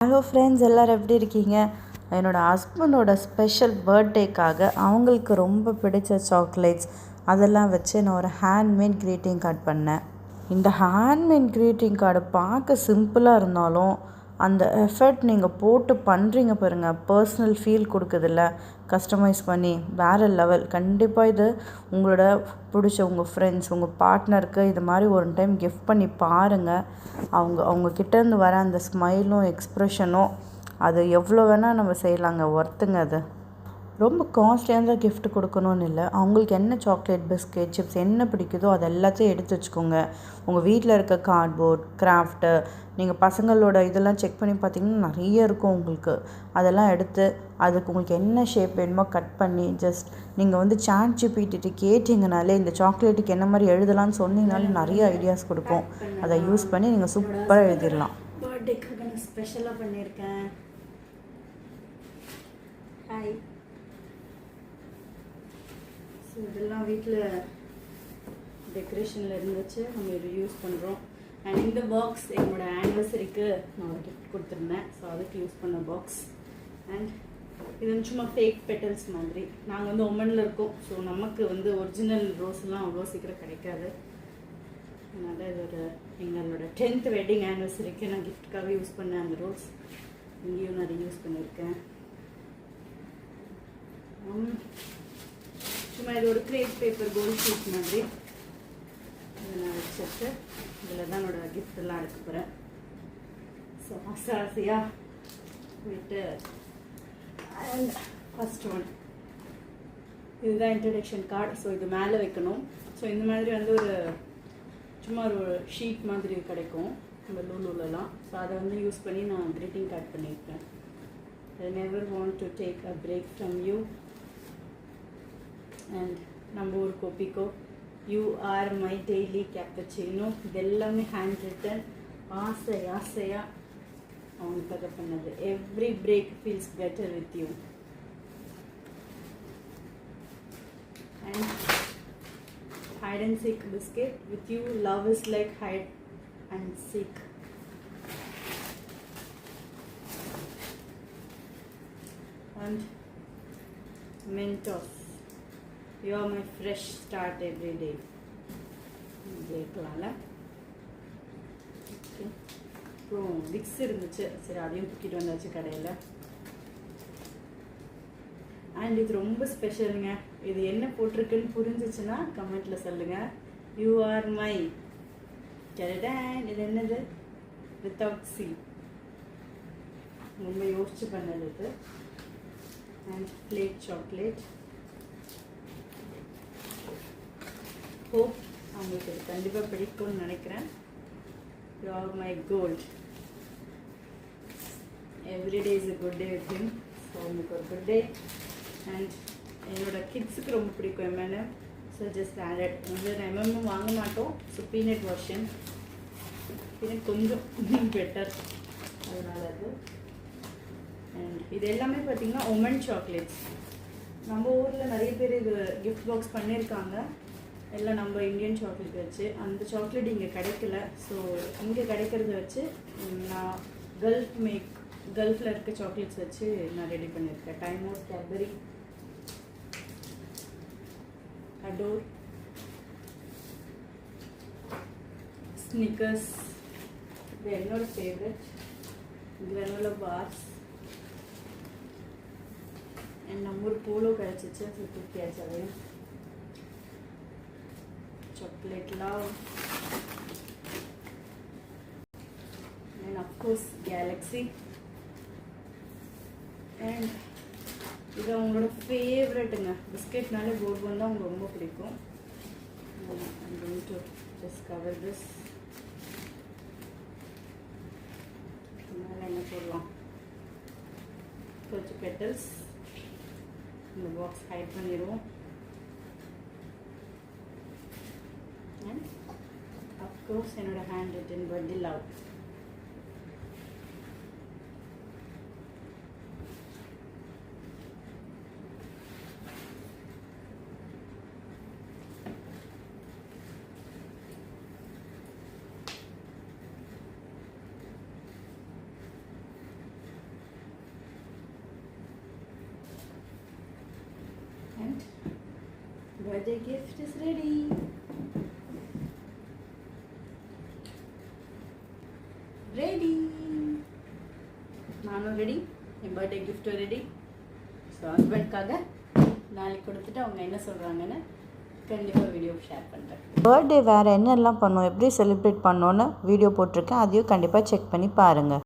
Hello friends, எல்லோரும் எப்படி இருக்கீங்க? என்னோடய ஹஸ்பண்டோட ஸ்பெஷல் பர்த்டேக்காக அவங்களுக்கு ரொம்ப பிடிச்ச சாக்லேட்ஸ் அதெல்லாம் வச்சு நான் ஒரு ஹேண்ட்மேட் க்ரீட்டிங் கார்டு பண்ணேன். இந்த ஹேண்ட்மேட் க்ரீட்டிங் கார்டு பார்க்க சிம்பிளாக இருந்தாலும் அந்த எஃபர்ட் நீங்கள் போட்டு பண்ணுறீங்க பாருங்கள், பர்சனல் ஃபீல் கொடுக்குதில்ல, கஸ்டமைஸ் பண்ணி வேறு லெவல். கண்டிப்பாக இது உங்களோட பிடிச்ச உங்கள் ஃப்ரெண்ட்ஸ், உங்கள் பார்ட்னருக்கு இது மாதிரி ஒரு டைம் கிஃப்ட் பண்ணி பாருங்கள். அவங்கக்கிட்டேருந்து வர அந்த ஸ்மைலும் எக்ஸ்ப்ரெஷனும் அது எவ்வளோ வேணால் நம்ம செய்யலாங்க, ஒர்த்துங்க அது. ரொம்ப காஸ்ட்லியான தான் கிஃப்ட் கொடுக்கணும்னு இல்லை. அவங்களுக்கு என்ன சாக்லேட், பிஸ்கெட், சிப்ஸ் என்ன பிடிக்குதோ அது எல்லாத்தையும் எடுத்து வச்சுக்கோங்க. உங்கள் வீட்டில் இருக்க கார்ட்போர்ட், கிராஃப்ட்டு, நீங்கள் பசங்களோட இதெல்லாம் செக் பண்ணி பார்த்தீங்கன்னா நிறைய இருக்கும் உங்களுக்கு. அதெல்லாம் எடுத்து அதுக்கு உங்களுக்கு என்ன ஷேப் வேணுமோ கட் பண்ணி ஜஸ்ட் நீங்கள் ChatGPT கேட்டிங்கனாலே இந்த சாக்லேட்டுக்கு என்ன மாதிரி எழுதலாம்னு சொன்னீங்கனாலே நிறைய ஐடியாஸ் கொடுக்கும். அதை யூஸ் பண்ணி நீங்கள் சூப்பராக எழுதிடலாம். பர்த்டேக்காக நான் ஸ்பெஷலாக பண்ணியிருக்கேன். ஹாய். ஸோ இதெல்லாம் வீட்டில் டெக்கரேஷனில் இருந்துச்சு, நம்ம இது யூஸ் பண்ணுறோம். அண்ட் இந்த பாக்ஸ் என்னோடய ஆனிவர்சரிக்கு நான் ஒரு கிஃப்ட் கொடுத்துருந்தேன். ஸோ அதுக்கு யூஸ் பண்ண பாக்ஸ். அண்ட் இது சும்மா ஃபேக் பெட்டல்ஸ் மாதிரி. நாங்கள் ஒமனில் இருக்கோம். ஸோ நமக்கு ஒரிஜினல் ரோஸ்லாம் அவ்வளோ சீக்கிரம் கிடைக்காது. அதனால் இது ஒரு எங்களோட 10th வெட்டிங் ஆனிவர்சரிக்கு நான் கிஃப்ட்டுக்காக யூஸ் பண்ணேன். அந்த ரோஸ் இங்கேயும் நிறைய யூஸ் பண்ணியிருக்கேன். சும்மா இது ஒரு கிரேப் பேப்பர் கோல்ட் ஷீட் மாதிரி இதை நான் வச்சுட்டு இதில் தான் என்னோடய கிஃப்ட் எல்லாம் எடுக்க போகிறேன். ஸோ ஆசையாக விட்டு அண்ட் ஃபஸ்ட் ஒன் இதுதான் இன்ட்ரடக்ஷன் கார்டு. ஸோ இது மேலே வைக்கணும். ஸோ இந்த மாதிரி ஒரு சும்மா ஒரு ஷீட் மாதிரி கிடைக்கும் நம்ம லூலூலலாம். ஸோ அதை யூஸ் பண்ணி நான் க்ரீட்டிங் கார்டு பண்ணியிருக்கேன். I never want to take a break from you. And நம்ம ஒரு Kopiko you are my daily cappuccino இதெல்லாமே ஹேண்ட் ரிட்டன். ஆசையாக அவனுக்காக பண்ணது. Every break feels better with you. And hide and seek biscuit with you love is like hide and seek. And Mentos. You are my fresh start every day. கேட்கலாம்ல. Okay. அப்புறம் Vicks இருந்துச்சு, சரி அதையும் தூக்கிட்டு வந்தாச்சு கடையில். அண்ட் இது ரொம்ப ஸ்பெஷலுங்க. இது என்ன போட்டிருக்குன்னு புரிஞ்சிச்சுன்னா கமெண்ட்டில் சொல்லுங்கள். You are my Dan. இது என்னது? Without C. ரொம்ப யோசிச்சு பண்ணது இது. And plate chocolate. ஹோப் அவங்களுக்கு இது கண்டிப்பாக பிடிக்கும்னு நினைக்கிறேன். You are my gold. Everyday is a good day with him. So அவங்களுக்கு ஒரு குட் டே. அண்ட் என்னோட கிட்ஸுக்கு ரொம்ப பிடிக்கும் M&M. So just added. நான் M&M வாங்க மாட்டோம். So peanut version. பீனட் கொஞ்சம் பெட்டர், அதனால அது. அண்ட் இது எல்லாமே பார்த்திங்கன்னா ஒமன் சாக்லேட்ஸ். நம்ம ஊரில் நிறைய பேர் இது கிஃப்ட் பாக்ஸ் பண்ணியிருக்காங்க. எல்லாம் நம்ம இந்தியன் சாக்லேட் வச்சு. அந்த சாக்லேட் இங்கே கிடைக்கல. ஸோ இங்கே கிடைக்கிறத வச்சு நான் கல்ஃபில் இருக்க சாக்லேட்ஸ் வச்சு நான் ரெடி பண்ணியிருக்கேன். Time out, Cadbury, adore, Snickers, இது என்னோட ஃபேவரட், கிரானுலா பார்ஸ். அண்ட் நம்ம ஒரு போலோ கிடச்சிச்சு, ஸோ தூக்கியாச்சு அதையும். Chocolate love. And of course Galaxy. And இது அவங்களோட ஃபேவரட்டுங்க. பிஸ்கெட்னாலே போர்பன் தான் அவங்க ரொம்ப பிடிக்கும். I'm going to just cover this. மேலே என்ன போடலாம்? கொஞ்சம் பெட்டல்ஸ் இந்த பாக்ஸ் ஹைட் பண்ணிடுவோம். And of course என்னோட hand return birthday love. and birthday gift is ready. Ready. நானும் ரெடி, என் பர்த்டே கிஃப்ட்டும் ரெடி. ஸோ ஹஸ்பண்ட்காக நாளைக்கு கொடுத்துட்டு அவங்க என்ன சொல்கிறாங்கன்னு கண்டிப்பாக வீடியோ ஷேர் பண்ணுறேன். பர்த்டே வேறு என்னெல்லாம் பண்ணோம், எப்படி செலிப்ரேட் பண்ணோன்னு வீடியோ போட்டிருக்கேன், அதையும் கண்டிப்பாக செக் பண்ணி பாருங்கள்.